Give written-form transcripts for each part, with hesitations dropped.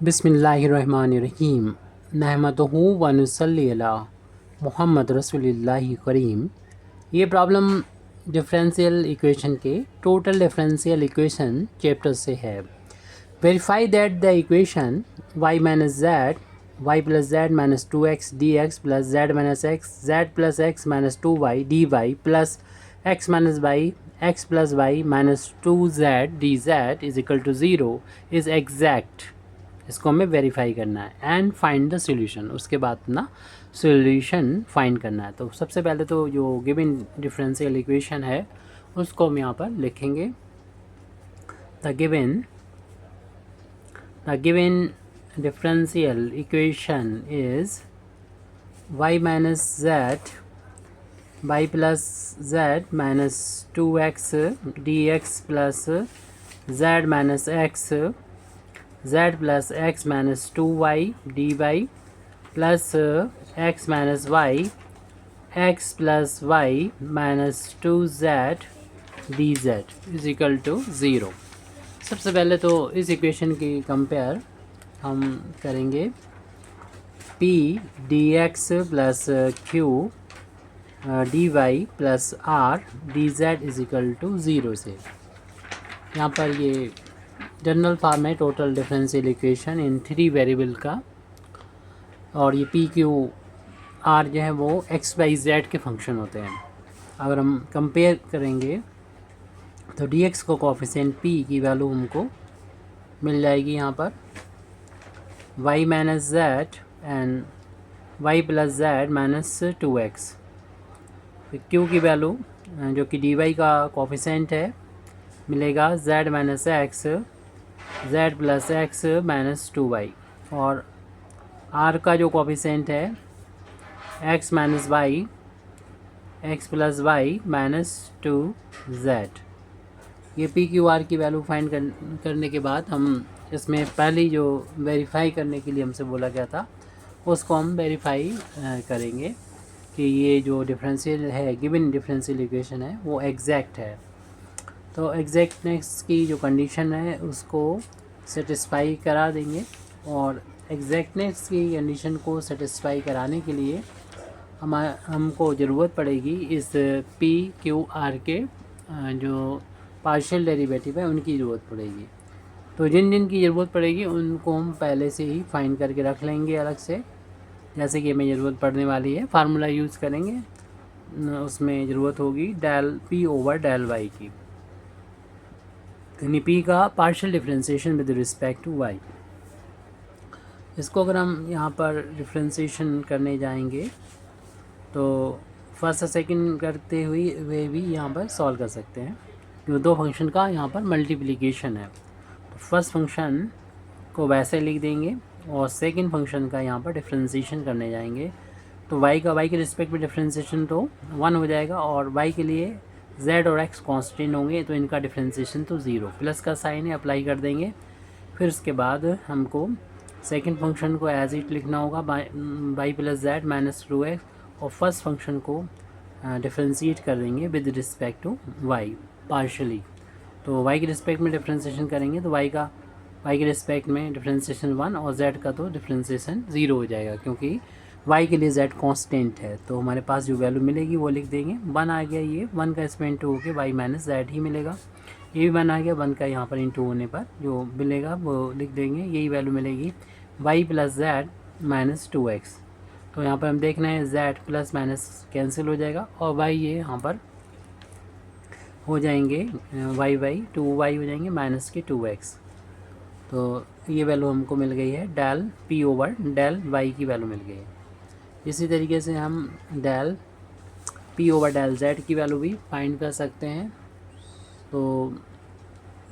बिस्मिल्लाहिर्रहमानिर्रहीम नहमदुहु व नुसल्ली अला मुहम्मद रसूलिल्लाहि करीम। ये प्रॉब्लम डिफरेंशियल इक्वेशन के टोटल डिफरेंशियल इक्वेशन चैप्टर से है। Verify that the equation y minus z y plus z minus 2x dx plus z minus x z plus x minus 2y dy plus x minus y x plus Y minus 2z dz is equal to 0 is exact. इसको हमें verify करना है and find the solution. उसके बाद ना solution find करना है। तो सबसे पहले तो जो गिवन डिफरेंशियल इक्वेशन है उसको हम यहाँ पर लिखेंगे। The given differential equation is y minus z y plus z minus 2x dx plus z minus x z plus x minus 2y dy plus x minus y x plus Y minus 2z dz is equal to 0। सबसे पहले तो इस equation की compare हम करेंगे p dx plus q dy plus r dz is equal to 0 से। यहाँ पर ये जनरल फॉर्म है total differential equation in 3 variable का, और ये पी क्यू आर जो है वो एक्स वाई जेड के फंक्शन होते हैं। अगर हम कंपेयर करेंगे तो डी एक्स को कोफिशिएंट पी की वैल्यू हमको मिल जाएगी यहाँ पर y minus z and y plus z minus 2x। Q की वैल्यू जो कि डी वाई का कोफिशिएंट है मिलेगा z minus x z plus x minus 2y, और r का जो कोफिशिएंट है x minus y x plus Y minus 2z। ये पी क्यू आर की वैल्यू फाइंड करने के बाद हम इसमें पहली जो वेरीफाई करने के लिए हमसे बोला गया था उसको हम वेरीफाई करेंगे कि ये जो डिफरेंशियल है गिवन डिफरेंशियल इक्वेशन है वो एग्जैक्ट है। तो एग्जैक्टनेस की जो कंडीशन है उसको सेटिस्फाई करा देंगे, और एग्जैक्टनेस की कंडीशन को सेटिस्फाई कराने के लिए हमको ज़रूरत पड़ेगी इस पी क्यू आर के जो पार्शियल डेरिवेटिव है उनकी ज़रूरत पड़ेगी। तो जिन जिन की ज़रूरत पड़ेगी उनको हम पहले से ही फाइंड करके रख लेंगे अलग से। जैसे कि हमें ज़रूरत पड़ने वाली है फार्मूला यूज़ करेंगे, उसमें ज़रूरत होगी del P over del y की, यानी पी का partial differentiation with respect to y. इसको अगर हम यहाँ पर डिफरेंशिएशन करने जाएंगे तो फर्स्ट और सेकंड करते हुए भी यहाँ पर सॉल्व कर सकते हैं, जो दो फंक्शन का यहाँ पर मल्टीप्लिकेशन है। तो फर्स्ट फंक्शन को वैसे लिख देंगे और सेकंड फंक्शन का यहाँ पर डिफरेंशिएशन करने जाएंगे। तो y का y के रिस्पेक्ट में डिफरेंशिएशन तो 1 हो जाएगा, और y के लिए z और x कांस्टेंट होंगे तो इनका डिफरेंशिएशन तो 0, प्लस का साइन है अप्लाई कर देंगे। फिर उसके बाद हमको सेकंड फंक्शन को एज इट लिखना होगा y plus z minus 2x, और फर्स्ट फंक्शन को डिफरेंशिएट कर देंगे with respect to y partially. तो y के रिस्पेक्ट में डिफरेंशिएशन करेंगे तो y के रिस्पेक्ट में डिफरेंशिएशन 1 और z का तो डिफरेंशिएशन 0 हो जाएगा, क्योंकि y के लिए z कांस्टेंट है। तो हमारे पास जो वैल्यू मिलेगी वो लिख देंगे 1 आ गया, ये 1 का इसमें इंटू होकर y माइनस जेड ही मिलेगा। ये भी 1 आ गया, 1 का यहाँ पर इंटू होने पर जो मिलेगा वो लिख देंगे, यही वैल्यू मिलेगी y plus z minus 2x। तो यहाँ पर हम देख रहे हैं z प्लस माइनस कैंसिल हो जाएगा, और y ये यहाँ पर हो जाएंगे y 2y हो जाएंगे माइनस के 2x। तो ये वैल्यू हमको मिल गई है del p over del y की वैल्यू मिल गई है। इसी तरीके से हम del p over del z की वैल्यू भी फाइंड कर सकते हैं। तो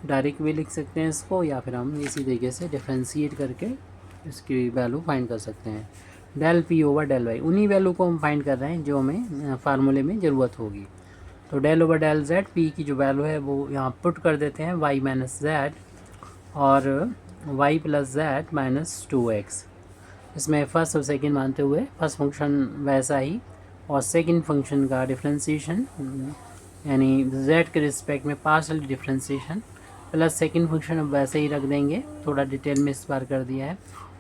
डायरेक्ट भी लिख सकते हैं इसको, या फिर हम इसी तरीके से डिफरेंशिएट करके इसकी वैल्यू फाइंड कर सकते हैं। Del p over del y, उन्हीं वैल्यू को हम फाइंड कर रहे हैं जो हमें फार्मूले में ज़रूरत होगी। तो del over del z, p की जो वैल्यू है वो यहाँ पुट कर देते हैं y माइनस जेड और y plus z minus 2x। इसमें फर्स्ट और सेकंड मानते हुए फर्स्ट फंक्शन वैसा ही, और सेकंड फंक्शन का डिफरेंशिएशन यानी z के रिस्पेक्ट में partial differentiation plus second function अब वैसे ही रख देंगे, थोड़ा डिटेल में इस बार कर दिया है।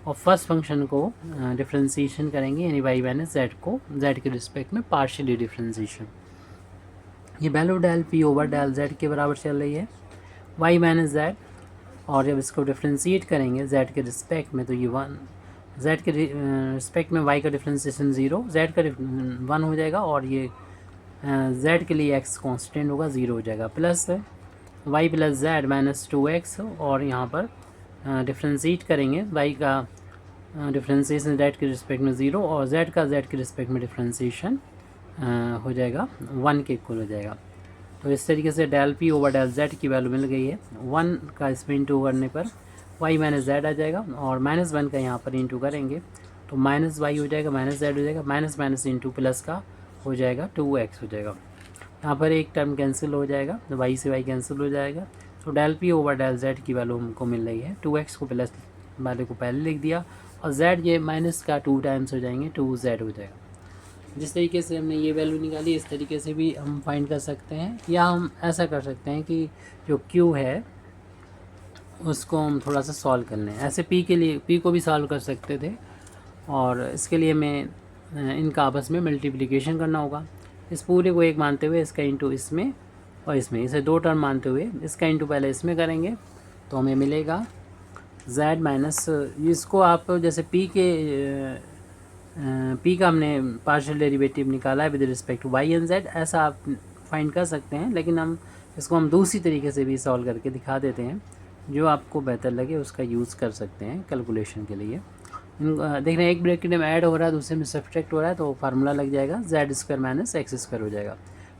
और फर्स्ट फंक्शन को डिफ्रेंसीशन करेंगे, यानी वाई माइनस जेड को जेड के रिस्पेक्ट में पार्शियली डिफ्रेंसीशन। ये value del P over del z के बराबर चल रही है, वाई माइनस जेड। और जब इसको डिफ्रेंशिएट करेंगे जेड के रिस्पेक्ट में तो ये वन, जेड के रिस्पेक्ट में वाई का डिफ्रेंशिएशन ज़ीरो, जेड का वन हो जाएगा। और ये जेड के लिए एक्स कांस्टेंट होगा, ज़ीरो हो जाएगा। Plus y plus z minus 2x, और यहाँ पर डिफ्रेंशिएट करेंगे वाई का डिफ्रेंशिएशन जेड के रिस्पेक्ट में ज़ीरो, और जेड का जेड के रिस्पेक्ट में डिफ्रेंशिएशन हो जाएगा 1 के इक्वल हो जाएगा। तो इस तरीके से del P over del Z की वैल्यू मिल गई है। 1 का इसमें इंटू करने पर वाई माइनस जेड आ जाएगा, और -1 का यहाँ पर इंटू करेंगे तो माइनस वाई हो जाएगा, माइनस जेड हो जाएगा, माइनस माइनस इंटू प्लस का हो जाएगा 2x हो जाएगा। यहाँ पर एक टर्म कैंसिल हो जाएगा, तो वाई से वाई कैंसिल हो जाएगा। तो del P over del Z की वैल्यू हमको मिल रही है 2x को प्लस वैल्यू को पहले लिख दिया, और z ये माइनस का 2 टाइम्स हो जाएंगे, 2z हो जाएगा। जिस तरीके से हमने ये वैल्यू निकाली इस तरीके से भी हम फाइंड कर सकते हैं, या हम ऐसा कर सकते हैं कि जो q है उसको हम थोड़ा सा सॉल्व कर लें। ऐसे p के लिए p को भी सॉल्व कर सकते थे, और इसके लिए हमें इनका आपस में मल्टीप्लिकेशन करना होगा। इस पूरे को एक मानते हुए इसका इंटू इसमें और इसमें, इसे दो टर्म मानते हुए इसका इंटू पहले इसमें करेंगे तो हमें मिलेगा z माइनस, इसको आप जैसे p का हमने पार्शियल डेरिवेटिव निकाला है with respect to y and z, ऐसा आप फाइंड कर सकते हैं। लेकिन हम दूसरी तरीके से भी सॉल्व करके दिखा देते हैं, जो आपको बेहतर लगे उसका यूज़ कर सकते हैं कैलकुलेशन के लिए। देख रहे हैं एक ब्रैकेट में ऐड हो रहा है, दूसरे में सब्ट्रैक्ट हो रहा है, तो फार्मूला लग जाएगा z² माइनस x² हो जाएगा।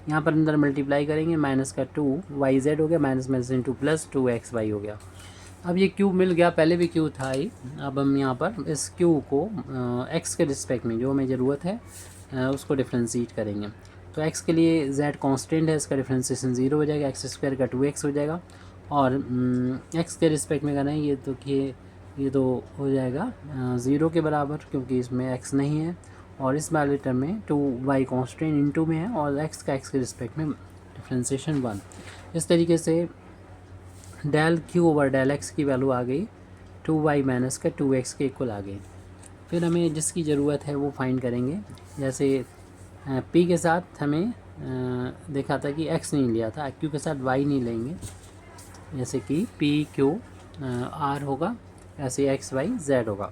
यहाँ पर अंदर मल्टीप्लाई करेंगे, माइनस का 2yz हो गया, minus minus into plus 2xy हो गया। अब ये q मिल गया, पहले भी q था ही। अब हम यहाँ पर इस q को x के रिस्पेक्ट में जो हमें ज़रूरत है उसको डिफ्रेंशिएट करेंगे। तो x के लिए z कांस्टेंट है, इसका डिफ्रेंशिएशन 0 हो जाएगा, x² का 2x हो जाएगा। और x के रिस्पेक्ट में करना है ये तो हो जाएगा 0 के बराबर, क्योंकि इसमें x नहीं है। और इस वाले टर्म में 2y कांस्टेंट इनटू में है, और x का x के रिस्पेक्ट में डिफ्रेंशिएशन 1। इस तरीके से del q over del x की वैल्यू आ गई 2y माइनस का 2x के इक्वल आ गई। फिर हमें जिसकी ज़रूरत है वो फाइंड करेंगे। जैसे p के साथ हमें देखा था कि x नहीं लिया था, q के साथ y नहीं लेंगे, जैसे कि p q r होगा, ऐसे एक्स वाई जेड होगा।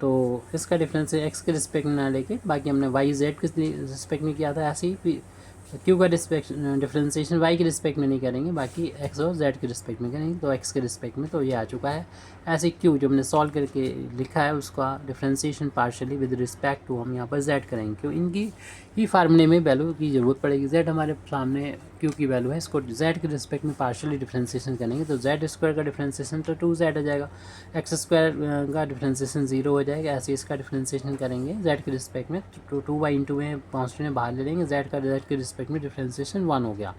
तो इसका डिफरेंस एक्स के रिस्पेक्ट में ना लेके बाकी हमने वाई जेड के रिस्पेक्ट में किया था, ऐसे ही क्यू का डिफरेंशिएशन वाई के रिस्पेक्ट में नहीं करेंगे, बाकी एक्स और जेड के रिस्पेक्ट में करेंगे। तो एक्स के रिस्पेक्ट में तो ये आ चुका है। ऐसे क्यू जो हमने सॉल्व करके लिखा है उसका differentiation partially with respect to हम यहाँ पर जेड करेंगे, क्यों इनकी ही फार्मूले में वैल्यू की ज़रूरत पड़ेगी। जेड हमारे सामने क्यू की वैल्यू है, इसको जेड के रिस्पेक्ट में पार्शियली डिफरेंशिएशन करेंगे तो जेड² का डिफरेंशिएशन तो 2z आ जाएगा, x² का डिफरेंशिएशन 0 हो जाएगा। ऐसे इसका डिफरेंशिएशन करेंगे जेड के रिस्पेक्ट में, तो 2y इंटू में कांस्टेंट में बाहर ले लेंगे, जेड के रिस्पेक्ट में डिफरेंशिएशन 1 हो गया।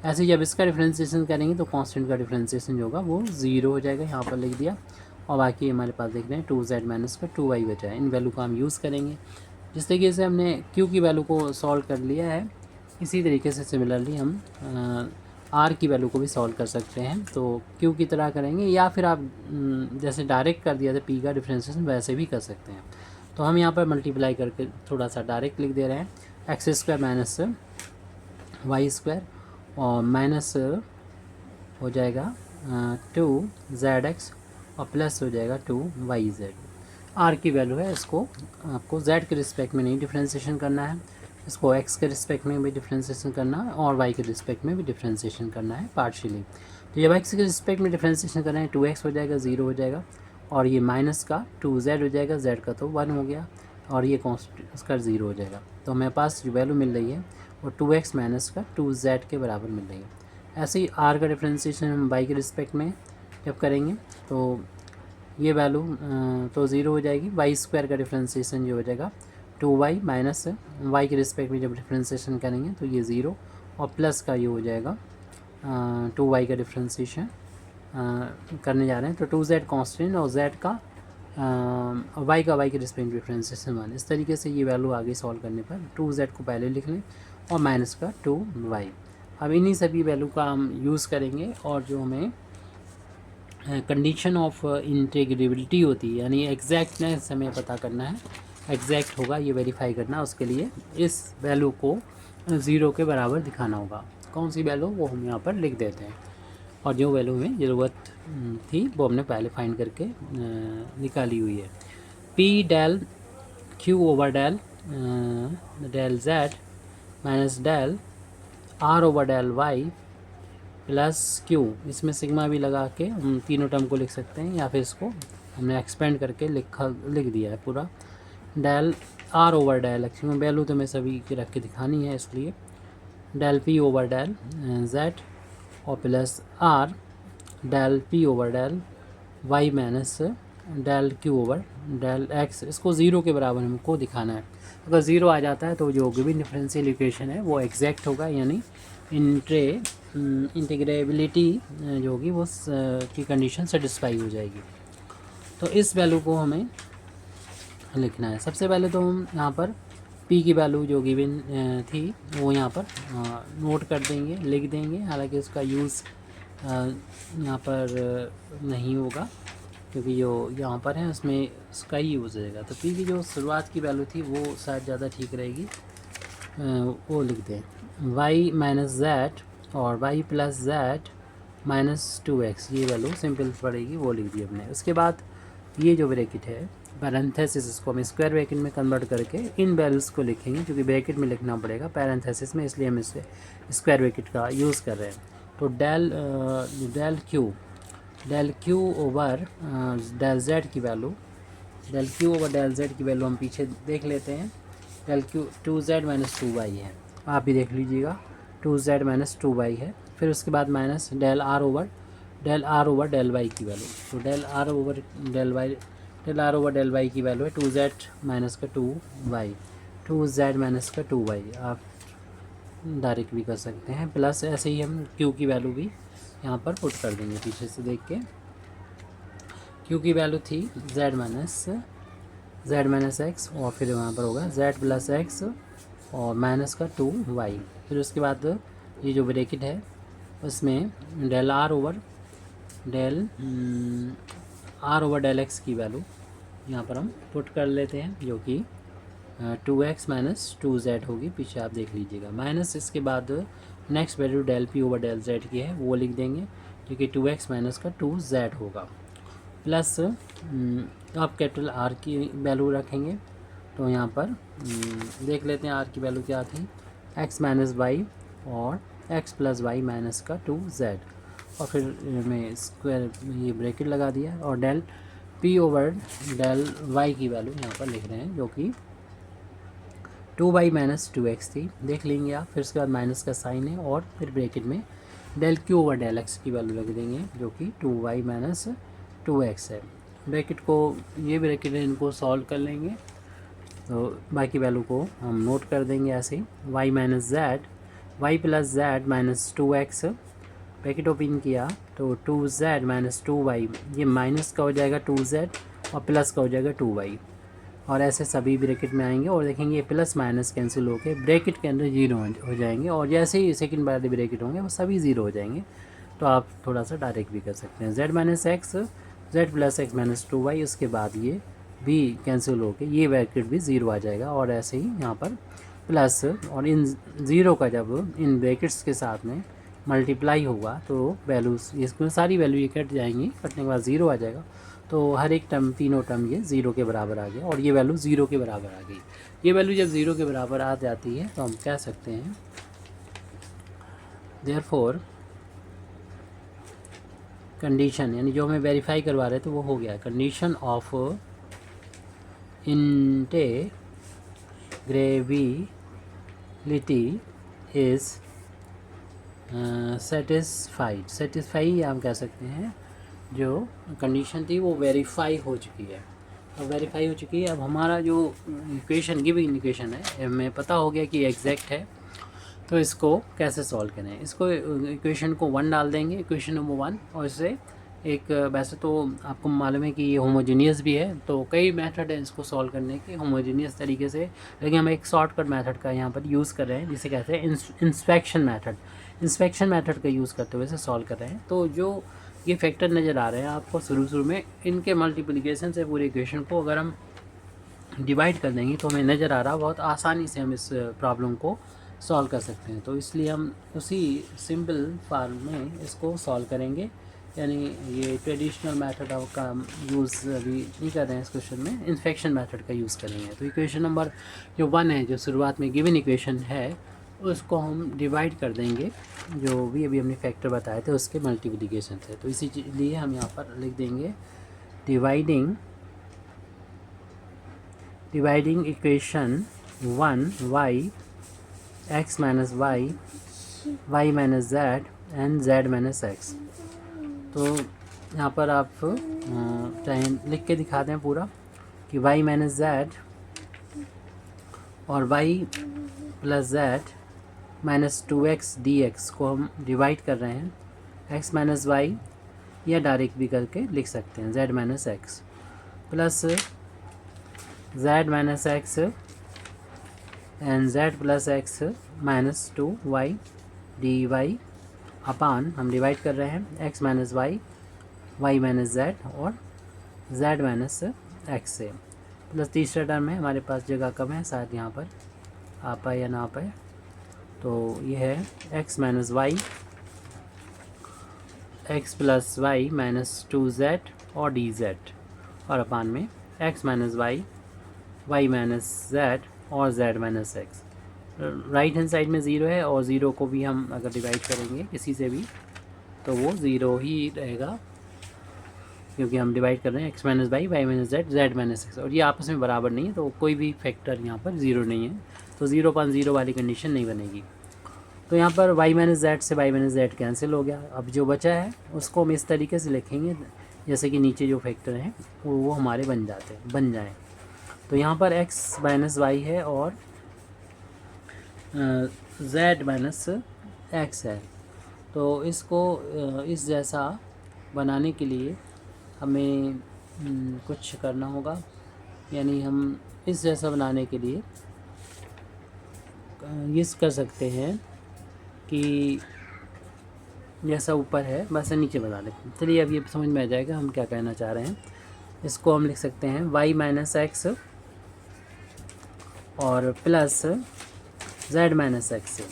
ऐसे जब इसका डिफरेंशिएशन करेंगे तो कांस्टेंट का डिफरेंशिएशन जो होगा वो 0 हो जाएगा, यहाँ पर लिख दिया। और बाकी हमारे पास देख रहे हैं 2z माइनस का 2y बचा है। इन वैल्यू को हम यूज़ करेंगे। जिस तरीके से हमने q की वैल्यू को सॉल्व कर लिया है, इसी तरीके से सिमिलरली हम r की वैल्यू को भी सॉल्व कर सकते हैं। तो q की तरह करेंगे, या फिर आप जैसे डायरेक्ट कर दिया था p का डिफरेंशिएशन वैसे भी कर सकते हैं। तो हम यहाँ पर मल्टीप्लाई करके थोड़ा सा डायरेक्ट लिख दे रहे हैं, x² माइनस y² और माइनस हो जाएगा 2zx और प्लस हो जाएगा 2yz। r की वैल्यू है, इसको आपको z के रिस्पेक्ट में नहीं डिफ्रेंशिएशन करना है, इसको x के रिस्पेक्ट में भी डिफ्रेंशिएशन करना है और y के रिस्पेक्ट में भी डिफ्रेंशिएशन करना है पार्शियली। तो जब x के रिस्पेक्ट में डिफ्रेंशिएशन कर रहे हैं 2x हो जाएगा, 0 हो जाएगा, और ये माइनस का 2z हो जाएगा, z का तो 1 हो गया, और ये कॉन्स्टेंट इसका 0 हो जाएगा। तो हमारे पास जो वैल्यू मिल रही है वो 2x माइनस का 2z के बराबर मिल रही है। ऐसे ही r का डिफ्रेंशिएशन हम y के रिस्पेक्ट में जब करेंगे तो ये वैल्यू तो 0 हो जाएगी। y² का डिफ्रेंशिएशन जो हो जाएगा 2y माइनस y के रिस्पेक्ट में जब डिफ्रेंशिएशन करेंगे तो ये 0 और प्लस का ये हो जाएगा 2y का डिफ्रेंशिएशन करने जा रहे हैं। तो 2z कांस्टेंट और z का y का y के रिस्पेक्ट डिफ्रेंशिएशन 1। इस तरीके से ये वैल्यू आगे सॉल्व करने पर 2z को पहले लिख लें और माइनस का 2y। अब इन्हीं सभी वैल्यू का हम यूज़ करेंगे, और जो हमें कंडीशन ऑफ इंटीग्रेबिलिटी होती है, यानी एग्जैक्टनेस हमें पता करना है, एग्जैक्ट होगा ये वेरीफाई करना, उसके लिए इस वैल्यू को 0 के बराबर दिखाना होगा। कौन सी वैल्यू वो हम यहाँ पर लिख देते हैं, और जो वैल्यू में ज़रूरत थी वो हमने पहले फाइंड करके निकाली हुई है। P del Q over del del z minus del are over del y plus q, इसमें सिग्मा भी लगा के हम तीनों टर्म को लिख सकते हैं, या फिर इसको हमने एक्सपेंड करके लिख दिया है पूरा। Del are over del, actually value तो मैं सभी की रख के दिखानी है, इसलिए del P over del Z और plus R del P over del Y minus del Q over del X. इसको 0 के बराबर हमको दिखाना है। अगर 0 आ जाता है तो जो गिवन डिफरेंशियल इक्वेशन है वो एग्जैक्ट होगा, यानी इंटीग्रेबिलिटी जो होगी वो की कंडीशन सेटिस्फाई हो जाएगी। तो इस वैल्यू को हमें लिखना है। सबसे पहले तो हम यहाँ पर p की वैल्यू जो गिवन थी वो यहाँ पर नोट कर देंगे, लिख देंगे। हालांकि उसका यूज़ यहाँ पर नहीं होगा, क्योंकि जो यहाँ पर है उसमें उसका ही यूज़ होगा। तो p की जो शुरुआत की वैल्यू थी वो शायद ज़्यादा ठीक रहेगी, वो लिख दें y माइनस जेड और y plus z minus 2x, ये वैल्यू सिंपल पड़ेगी, वो लिख दी हमने। उसके बाद ये जो ब्रैकेट है पैरेंथेसिस, इसको हम स्क्वायर ब्रैकेट में कन्वर्ट करके इन वैल्यूज़ को लिखेंगे, क्योंकि ब्रैकेट में लिखना पड़ेगा पैरेंथेसिस में, इसलिए हम इसे स्क्वायर ब्रैकेट का यूज़ कर रहे हैं। तो del Q over del Z की value, del Q over del Z की वैल्यू हम पीछे देख लेते हैं। Del Q 2z minus 2y है, आप भी देख लीजिएगा 2z माइनस 2y है। फिर उसके बाद minus del are over del y की वैल्यू, तो del are over del y की वैल्यू है 2z माइनस का 2y, 2z माइनस का 2y, आप डायरेक्ट भी कर सकते हैं। प्लस ऐसे ही हम q की वैल्यू भी यहाँ पर पुट कर देंगे पीछे से देख के। q की वैल्यू थी z माइनस x, और फिर वहाँ पर होगा z प्लस x और माइनस का 2y। फिर उसके बाद ये जो ब्रैकेट है उसमें del are over del x की वैल्यू यहाँ पर हम पुट कर लेते हैं, जो कि 2x माइनस 2z होगी, पीछे आप देख लीजिएगा। माइनस इसके बाद next value del p over del z की है, वो लिख देंगे, जो कि 2x माइनस का 2z होगा। प्लस आप कैपिटल R की वैल्यू रखेंगे, तो यहाँ पर देख लेते हैं R की वैल्यू क्या थी, x माइनस वाई और x प्लस वाई माइनस का 2z, और फिर मैं स्क्वायर ये ब्रैकेट लगा दिया, और del p over del y की वैल्यू यहाँ पर लिख रहे हैं, जो कि 2y माइनस 2x थी, देख लेंगे आप। फिर उसके बाद माइनस का साइन है, और फिर ब्रैकेट में del q over del x की वैल्यू लग देंगे, जो कि 2y माइनस 2x है। ब्रैकेट को, ये ब्रैकेट है, इनको सॉल्व कर लेंगे, तो बाकी वैल्यू को हम नोट कर देंगे ऐसे ही। y minus z, y plus z minus 2x, bracket open किया तो 2z माइनस 2y, ये माइनस का हो जाएगा 2z और प्लस का हो जाएगा 2y, और ऐसे सभी ब्रैकेट में आएंगे, और देखेंगे ये प्लस माइनस कैंसिल होकर ब्रैकेट के अंदर 0 हो जाएंगे, और जैसे ही सेकंड वाले ब्रैकेट होंगे वो सभी 0 हो जाएंगे। तो आप थोड़ा सा डायरेक्ट भी कर सकते हैं, z minus x, z plus x minus 2y, उसके बाद ये भी कैंसिल होकर ये ब्रैकेट भी 0 आ जाएगा, और ऐसे ही यहाँ पर प्लस, और इन 0 का जब इन ब्रैकेट्स के साथ में मल्टीप्लाई होगा तो वैल्यूज़, इसमें सारी वैल्यू ये कट जाएंगी, कटने के बाद 0 आ जाएगा, तो हर एक टर्म, तीनों टर्म ये 0 के बराबर आ गया, और ये वैल्यू 0 के बराबर आ गई। ये वैल्यू जब 0 के बराबर आ जाती है तो हम कह सकते हैं देयरफॉर कंडीशन, यानी जो हमें वेरीफाई करवा रहे थे वो हो गया। Condition of integrability is satisfy हम कह सकते हैं, जो कंडीशन थी वो वेरीफाई हो चुकी है। अब वेरीफाई हो चुकी है, अब हमारा जो इक्वेशन गिवन इक्वेशन है हमें पता हो गया कि एग्जैक्ट है, तो इसको कैसे सॉल्व करें। इसको इक्वेशन को 1 डाल देंगे, इक्वेशन नंबर 1, और इससे एक, वैसे तो आपको मालूम है कि ये होमोजीनियस भी है, तो कई मेथड है इसको सॉल्व करने के होमोजीनियस तरीके से, लेकिन हम एक शॉर्टकट मेथड का यहाँ पर यूज़ कर रहे हैं, जिसे कहते हैं इंस्पेक्शन मेथड का यूज़ करते हुए इसे सॉल्व कर रहे हैं। तो जो ये फैक्टर नज़र आ रहे हैं आपको शुरू में। इनके मल्टीप्लिकेशन से पूरे इक्वेशन को अगर हम डिवाइड कर देंगे तो हमें नज़र आ रहा बहुत आसानी से हम इस प्रॉब्लम को सॉल्व कर सकते हैं। तो इसलिए हम उसी सिंपल फॉर्म में इसको सॉल्व करेंगे, यानी ये ट्रेडिशनल मेथड का यूज़ अभी नहीं कर रहे हैं इस क्वेश्चन में, इन्फेक्शन मेथड का यूज़ करेंगे। तो इक्वेशन नंबर जो 1 है, जो शुरुआत में गिवन इक्वेशन है, उसको हम डिवाइड कर देंगे जो भी अभी हमने फैक्टर बताए थे उसके मल्टीप्लिकेशन से। तो इसी लिए हम यहाँ पर लिख देंगे dividing equation 1 y x minus y, y minus z and z minus x. तो यहाँ पर आप चाहे लिख के दिखा दें पूरा कि y माइनस जेड और y plus z minus 2x dx को हम डिवाइड कर रहे हैं x माइनस वाई, या डायरेक्ट भी करके लिख सकते हैं z minus x plus z minus x and z plus x minus 2y dy upon, हम डिवाइड कर रहे हैं x minus y, y minus Z और z माइनस एक्स से। प्लस तीसरा टर्म है, हमारे पास जगह कम है, शायद यहाँ पर आ पाए या ना आ पाए। तो ये है x minus y, x plus Y minus 2z और dz और अपान में x minus y, y minus Z और z minus x. Right hand side में 0 है और 0 को भी हम अगर डिवाइड करेंगे किसी से भी तो वो 0 ही रहेगा, क्योंकि हम डिवाइड कर रहे हैं x minus y, y minus z, z minus x, और ये आपस में बराबर नहीं है तो कोई भी फैक्टर यहाँ पर 0 नहीं है, तो 0/0 वाली कंडीशन नहीं बनेगी। तो यहाँ पर y माइनस जेड से y माइनस जेड कैंसिल हो गया। अब जो बचा है उसको हम इस तरीके से लिखेंगे जैसे कि नीचे जो फैक्टर हैं वो हमारे बन जाएँ। तो यहाँ पर x माइनस वाई है और z माइनस एक्स है। तो इसको इस जैसा बनाने के लिए हमें कुछ करना होगा, यानी हम इस जैसा बनाने के लिए ये कर सकते हैं कि जैसा ऊपर है वैसे नीचे बना लेते हैं। चलिए अब ये समझ में आ जाएगा हम क्या कहना चाह रहे हैं। इसको हम लिख सकते हैं y माइनस एक्स और प्लस z माइनस एक्स से।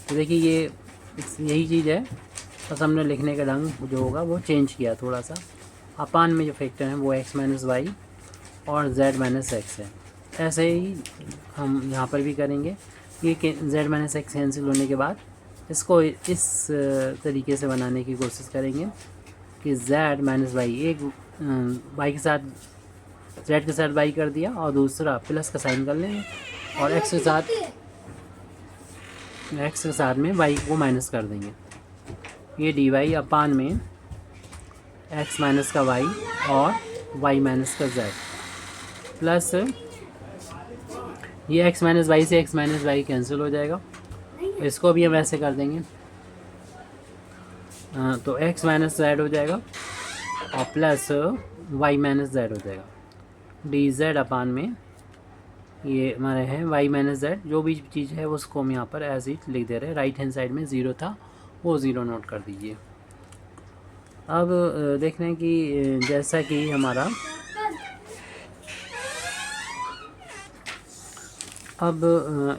तो देखिए ये यही चीज़ है, बस हमने लिखने का ढंग जो होगा वो चेंज किया थोड़ा सा। अपान में जो फैक्टर है वो x माइनस वाई और z माइनस एक्स है। ऐसे ही हम यहाँ पर भी करेंगे। ये z माइनस एक्स कैंसिल होने के बाद इसको इस तरीके से बनाने की कोशिश करेंगे कि z माइनस वाई, एक y के साथ z के साथ y कर दिया और दूसरा प्लस का साइन कर लेंगे और x के साथ में y को माइनस कर देंगे। ये डी वाई अपान में x माइनस का y और y माइनस का z प्लस ये x माइनस वाई से x माइनस वाई कैंसिल हो जाएगा। इसको भी हम ऐसे कर देंगे, तो x माइनस जेड हो जाएगा और प्लस y माइनस जेड हो जाएगा। डी जेड अपान में ये हमारे हैं y माइनस जेड, जो भी चीज़ है उसको हम यहाँ पर एज इट लिख दे रहे हैं। राइट हैंड साइड में 0 था वो 0 नोट कर दीजिए। अब देख रहे हैं कि जैसा कि हमारा अब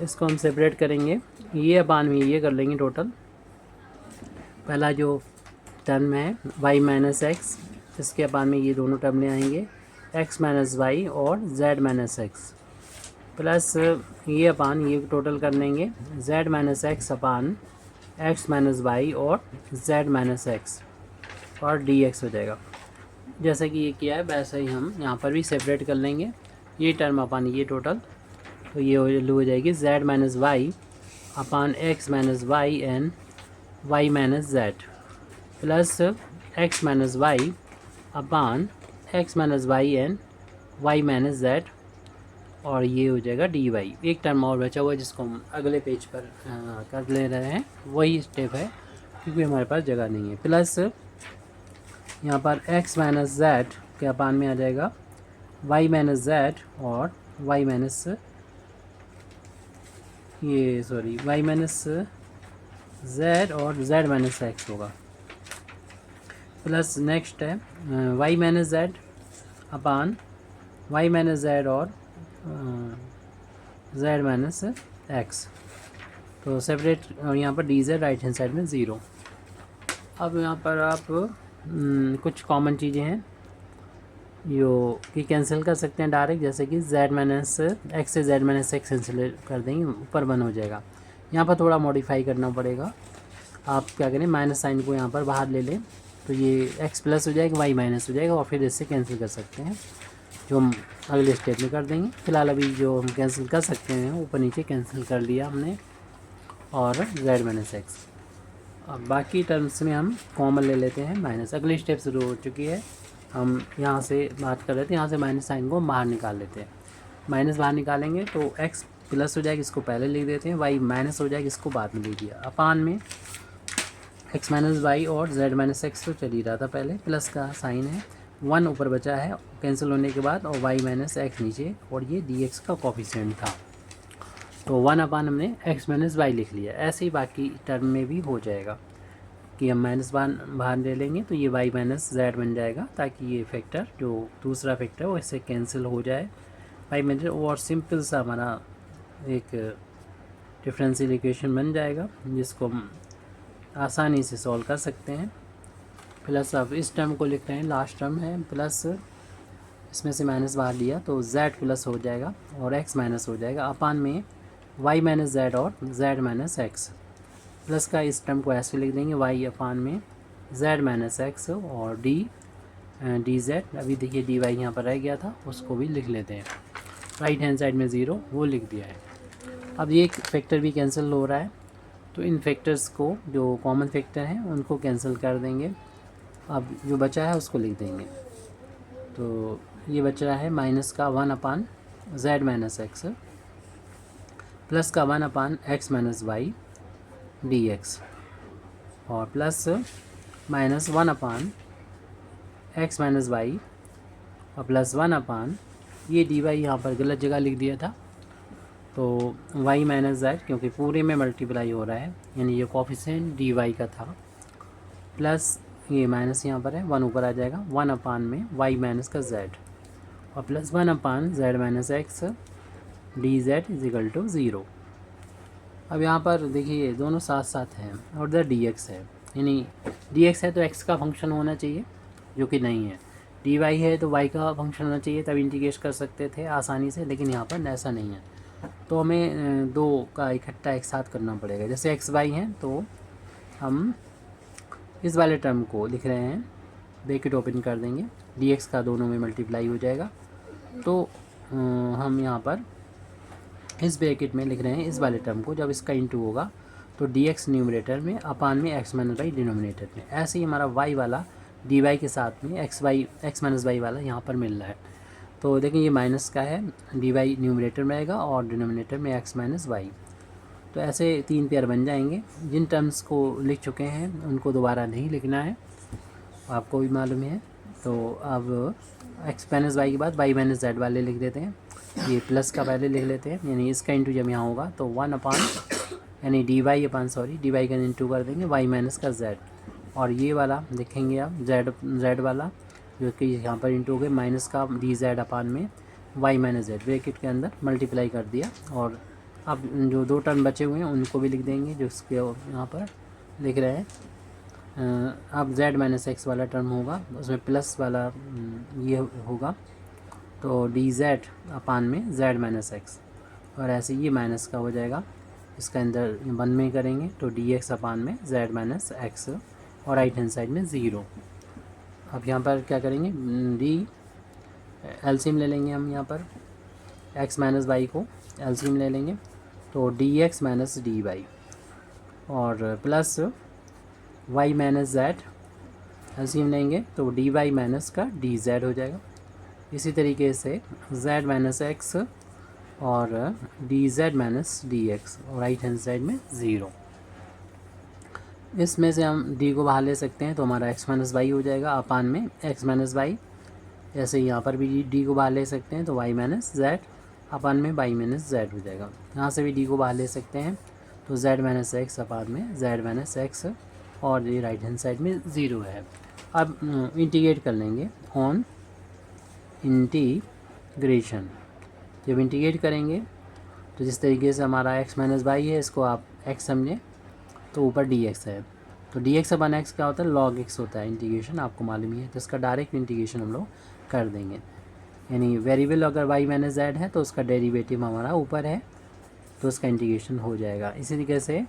इसको हम सेपरेट करेंगे, ये अपान में ये कर लेंगे टोटल। पहला जो टर्म है y माइनस एक्स, इसके अपान में ये दोनों टर्म ले आएंगे x माइनस वाई और z माइनस एक्स प्लस ये अपान ये टोटल कर लेंगे z माइनस एक्स अपान x माइनस वाई और z माइनस एक्स और dx हो जाएगा। जैसे कि ये किया है वैसे ही हम यहाँ पर भी सेपरेट कर लेंगे, ये टर्म अपान ये टोटल, तो ये हो जाएगी z minus y upon x minus y and y minus z plus x minus y upon x minus y and y minus Z और ये हो जाएगा डी वाई। एक टर्म और बचा हुआ है जिसको हम अगले पेज पर कर ले रहे हैं, वही स्टेप है क्योंकि हमारे पास जगह नहीं है। प्लस यहाँ पर x माइनस जेड के अपान में आ जाएगा y माइनस जेड और y minus y minus Z और z माइनस एक्स होगा। प्लस नेक्स्ट है Y minus z upon y minus Z और जेड माइनस एक्स। तो सेपरेट, और यहाँ पर D Z right hand side में 0। अब यहाँ पर आप कुछ कॉमन चीज़ें हैं जो कि कैंसिल कर सकते हैं डायरेक्ट, जैसे कि जेड माइनस एक्स से जेड माइनस एक्स कैंसिल कर देंगे, ऊपर 1 हो जाएगा। यहाँ पर थोड़ा मॉडिफाई करना पड़ेगा। आप क्या करें, माइनस साइन को यहाँ पर बाहर ले लें, तो ये एक्स प्लस हो जाएगा, वाई माइनस हो जाएगा, और फिर इससे कैंसिल कर सकते हैं, जो हम अगले स्टेप में कर देंगे। फिलहाल अभी जो हम कैंसिल कर सकते हैं ऊपर नीचे कैंसिल कर लिया हमने, और जेड माइनस एक्स। अब बाकी टर्म्स में हम कॉमन ले लेते हैं माइनस। अगली स्टेप शुरू हो चुकी है, हम यहाँ से बात कर रहे थे, यहाँ से माइनस साइन को बाहर निकाल लेते हैं। माइनस बाहर निकालेंगे तो एक्स प्लस हो जाएगा, इसको पहले लिख देते हैं, वाई माइनस हो जाएगा, इसको बाद में लिख दिया। अपान में एक्स माइनस वाई और जेड माइनस एक्स तो चल ही रहा था पहले, प्लस का साइन है, 1 ऊपर बचा है कैंसिल होने के बाद, और वाई माइनस एक्स नीचे, और ये डी एक्स का कोफिशिएंट था, तो 1 अपान हमने एक्स माइनस वाई लिख लिया। ऐसे ही बाकी टर्म में भी हो जाएगा कि हम माइनस बाहर ले लेंगे तो ये वाई माइनस जेड बन जाएगा, ताकि ये फैक्टर जो दूसरा फैक्टर वो इससे कैंसिल हो जाए वाई माइनस, और सिंपल सा हमारा एक डिफरेंशियल इक्वेशन बन जाएगा, जिसको हम आसानी से सॉल्व कर सकते हैं। प्लस अब इस टर्म को लिख रहे हैं, लास्ट टर्म है, प्लस इसमें से माइनस बाहर लिया तो जेड प्लस हो जाएगा और एक्स माइनस हो जाएगा, अपान में वाई माइनस जेड और जेड माइनस एक्स। प्लस का इस टर्म को ऐसे लिख देंगे, वाई अपान में जेड माइनस एक्स और डी जेड। अभी देखिए डी वाई यहाँ पर रह गया था, उसको भी लिख लेते हैं, राइट हैंड साइड में 0 वो लिख दिया है। अब ये एक फैक्टर भी कैंसिल हो रहा है, तो इन फैक्टर्स को जो कॉमन फैक्टर हैं उनको कैंसिल कर देंगे। अब जो बचा है उसको लिख देंगे, तो ये बचा है माइनस का 1 upon Z minus x, plus का 1 upon X minus Y D X, और plus minus 1 upon X minus Y, और प्लस 1 अपान ये डी वाई यहाँ पर गलत जगह लिख दिया था, तो वाई माइनस जेड, क्योंकि पूरे में मल्टीप्लाई हो रहा है, यानी ये कोफिशिएंट डी वाई का था, प्लस ये माइनस यहाँ पर है, 1 ऊपर आ जाएगा, 1 अपान में वाई माइनस का जेड, और plus 1 upon Z minus x d z is equal to 0। अब यहाँ पर देखिए दोनों साथ साथ हैं, और इधर डी एक्स है, यानी डी एक्स है तो एक्स का फंक्शन होना चाहिए, जो कि नहीं है। डी वाई है तो वाई का फंक्शन होना चाहिए, तब इंटीग्रेट कर सकते थे आसानी से, लेकिन यहाँ पर ऐसा नहीं है, तो हमें दो का इकट्ठा एक साथ करना पड़ेगा। जैसे एक्स वाई हैं तो हम इस वाले टर्म को लिख रहे हैं, ब्रैकेट ओपन कर देंगे, डी एक्स का दोनों में मल्टीप्लाई हो जाएगा, तो हम यहाँ पर इस ब्रैकेट में लिख रहे हैं इस वाले टर्म को, जब इसका इंटू होगा तो डी एक्स न्यूमरेटर में अपान में एक्स माइनस वाई डिनोमिनेटर में। ऐसे ही हमारा वाई वाला डी वाई के साथ में एक्स माइनस वाई वाला यहाँ पर मिल रहा है, तो देखें ये माइनस का है, डी वाई न्यूमरेटर में आएगा और डिनोमिनेटर में एक्स माइनस वाई, तो ऐसे 3 पेयर बन जाएंगे। जिन टर्म्स को लिख चुके हैं उनको दोबारा नहीं लिखना है, आपको भी मालूम है। तो अब एक्स माइनस वाई के बाद वाई माइनस जेड वाले लिख देते हैं, ये प्लस का पहले लिख लेते हैं, यानी इसका इंटू जब यहाँ होगा तो 1 अपान, यानी डी वाई का इंटू कर देंगे वाई माइनस का जेड, और ये वाला देखेंगे आप जेड वाला जो कि यहाँ पर इंटू हो गए माइनस का डी जेड अपान में वाई माइनस जेड, ब्रैकेट के अंदर मल्टीप्लाई कर दिया। और अब जो 2 टर्म बचे हुए हैं उनको भी लिख देंगे, जो इसके यहाँ पर लिख रहे हैं। अब जेड माइनस एक्स वाला टर्म होगा, उसमें प्लस वाला ये होगा, तो डी जेड अपान में जेड माइनस एक्स, और ऐसे ये माइनस का हो जाएगा, इसका अंदर 1 में करेंगे तो डी एक्स अपान में जेड माइनस एक्स, और राइट हैंड साइड में 0। अब यहाँ पर क्या करेंगे, डी एलसीएम ले लेंगे हम, यहाँ पर एक्स माइनस वाई को एलसीएम ले लेंगे, तो D X minus D Y, और plus Y minus Z LCM लेंगे तो डी वाई माइनस का डी जेड हो जाएगा। इसी तरीके से जेड माइनस एक्स और D Z minus D X, और राइट हैंड साइड में 0। इसमें से हम डी को बाहर ले सकते हैं, तो हमारा एक्स माइनस वाई हो जाएगा अपान में एक्स माइनस वाई। ऐसे यहाँ पर भी डी को बाहर ले सकते हैं, तो वाई माइनस जेड अपान में वाई माइनस जेड हो जाएगा। यहाँ से भी डी को बाहर ले सकते हैं, तो जेड माइनस एक्स अपान में जेड माइनस एक्स, और ये राइट हैंड साइड में 0 है। अब इंटीग्रेट कर लेंगे ऑन इंटीग्रेशन। जब इंटीग्रेट करेंगे तो जिस तरीके से हमारा x माइनस वाई है, इसको आप x समझें तो ऊपर dx है, तो dx अपन x क्या होता है, log x होता है इंटीग्रेशन, आपको मालूम ही है। तो इसका डायरेक्ट इंटीग्रेशन हम लोग कर देंगे, यानी वेरिएबल अगर y माइनस जेड है तो उसका डेरिवेटिव हमारा ऊपर है, तो उसका इंटीग्रेशन हो जाएगा। इसी तरीके से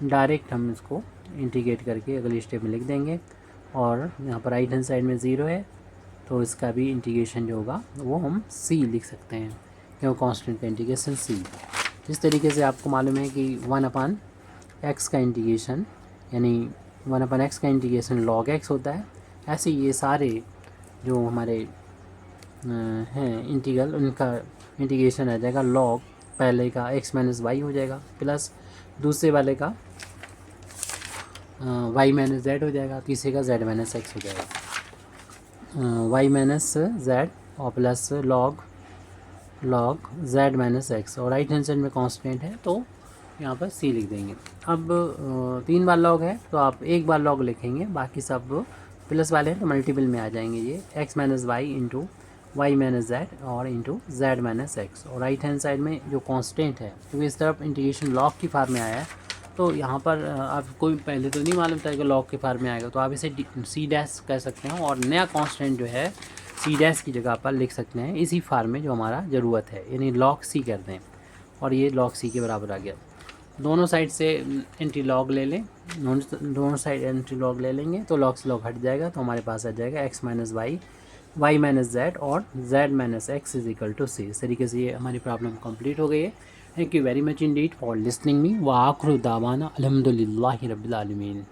डायरेक्ट हम इसको इंटीग्रेट करके अगले स्टेप में लिख देंगे। और यहाँ पर राइट हैंड साइड में 0 है, तो इसका भी इंटीग्रेशन जो होगा वो हम c लिख सकते हैं, क्यों कांस्टेंट का इंटीग्रेशन c। जिस तरीके से आपको मालूम है कि 1/x का इंटीग्रेशन यानी 1/x का इंटीग्रेशन log x होता है, ऐसे ये सारे जो हमारे हैं इंटीग्रल, उनका इंटीग्रेशन आ जाएगा log पहले का x माइनस वाई हो जाएगा प्लस दूसरे वाले का y माइनस जेड हो जाएगा, तीसरे का z माइनस एक्स हो जाएगा, y माइनस जेड और plus log z minus x, और राइट हैंड साइड में कांस्टेंट है तो यहाँ पर c लिख देंगे। अब 3 बार log है तो आप एक बार log लिखेंगे, बाकी सब प्लस वाले हैं तो मल्टीपल में आ जाएंगे, ये x minus y into y minus Z और इंटू जेड माइनस एक्स। और राइट हैंड साइड में जो कांस्टेंट है, क्योंकि इस तरफ इंटीग्रेशन log की फार्म में आया है, तो यहाँ पर आपको पहले तो नहीं मालूम था कि log के फार्म में आएगा, तो आप इसे c डैश कह सकते हैं और नया कांस्टेंट जो है c डैश की जगह पर लिख सकते हैं इसी फार्म में जो हमारा ज़रूरत है, यानी log c कर दें और ये log c के बराबर आ गया। दोनों साइड से एंटी लॉग ले लें, दोनों साइड एंटी लॉग ले लेंगे तो log से log हट जाएगा, तो हमारे पास आ जाएगा x minus Y Y minus Z और z minus X is equal to C. इस तरीके से ये हमारी प्रॉब्लम कंप्लीट हो गई है। Thank you very much Indeed for listening me व आखिर दावाना अल्हम्दुलिल्लाहि रब्बिल आलमीन।